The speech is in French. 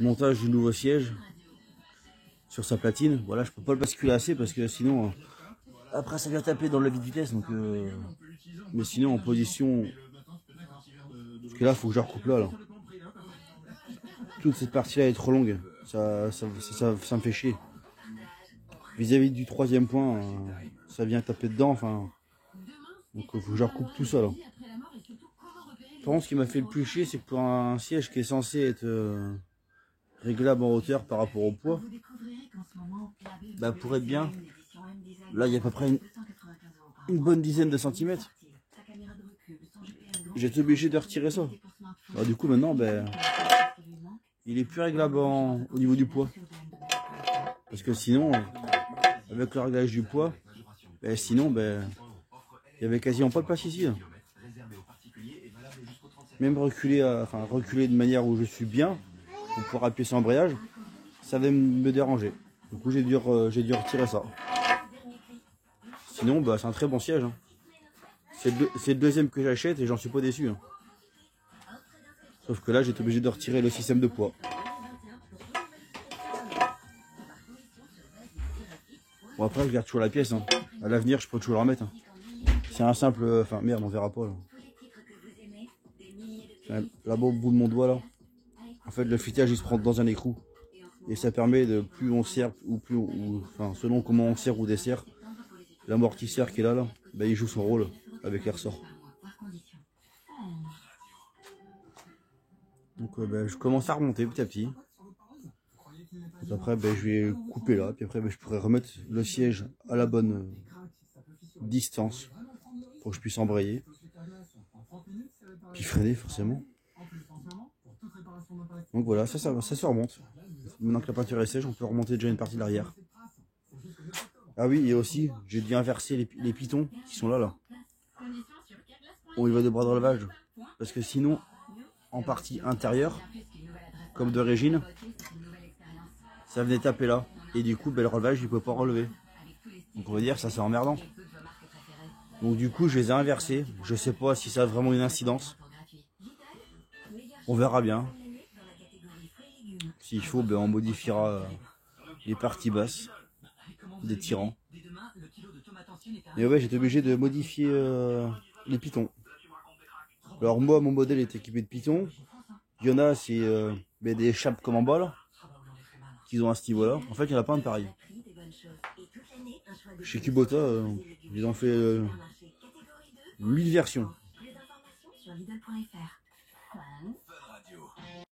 montage du nouveau siège sur sa platine. Voilà, je peux pas le basculer assez parce que sinon après ça vient taper dans le levier de vitesse. Donc mais sinon en position, parce que là faut que je recoupe là. Toute cette partie là est trop longue, ça me fait chier. Vis-à-vis du troisième point, ça vient taper dedans, enfin. Donc il faut que je recoupe tout ça là. Par contre, ce qui m'a fait le plus chier, c'est que pour un siège qui est censé être réglable en hauteur par rapport au poids, bah pour être bien, là il y a à peu près une bonne dizaine de centimètres. J'ai été obligé de retirer ça. Alors du coup maintenant, ben, il est plus réglable au niveau du poids. Parce que sinon, avec le réglage du poids, ben, sinon, ben, il y avait quasiment pas de place ici. Là. Même reculer, reculer de manière où je suis bien, pour pouvoir appuyer sur l'embrayage, ça va me déranger. Du coup, j'ai dû retirer ça. Sinon, bah, c'est un très bon siège. Hein. C'est le deuxième que j'achète et j'en suis pas déçu. Hein. Sauf que là, j'ai été obligé de retirer le système de poids. Bon, après, je garde toujours la pièce. Hein. À l'avenir, je peux toujours la remettre. Hein. C'est un simple... Enfin, merde, on verra pas. Là. Là-bas, au bout de mon doigt, là. En fait, le filetage, il se prend dans un écrou. Et ça permet de plus on serre, enfin, selon comment on serre ou dessert, l'amortisseur qui est là, ben, il joue son rôle avec les ressorts. Donc ben, je commence à remonter petit à petit. Et après ben, je vais couper là, puis après ben, je pourrais remettre le siège à la bonne distance pour que je puisse embrayer. Puis freiner forcément. Donc voilà, ça se remonte. Maintenant que la peinture est sèche, on peut remonter déjà une partie de l'arrière. Ah oui, et aussi, j'ai dû inverser les pitons qui sont là. Au niveau des bras de relevage. Parce que sinon, en partie intérieure, comme d'origine, ça venait taper là. Et du coup, ben, le relevage, il ne peut pas relever. Donc on va dire, ça c'est emmerdant. Donc du coup, je les ai inversés. Je sais pas si ça a vraiment une incidence. On verra bien. S'il faut, ben, on modifiera les parties basses des tirants. Et ouais, j'étais obligé de modifier les pitons. Alors moi, mon modèle est équipé de pitons. Il y en a, c'est ben, des échappes comme en bas là, qu'ils ont à ce niveau-là. En fait, il y en a plein de pareils. Chez Kubota, ils ont fait 1000 versions.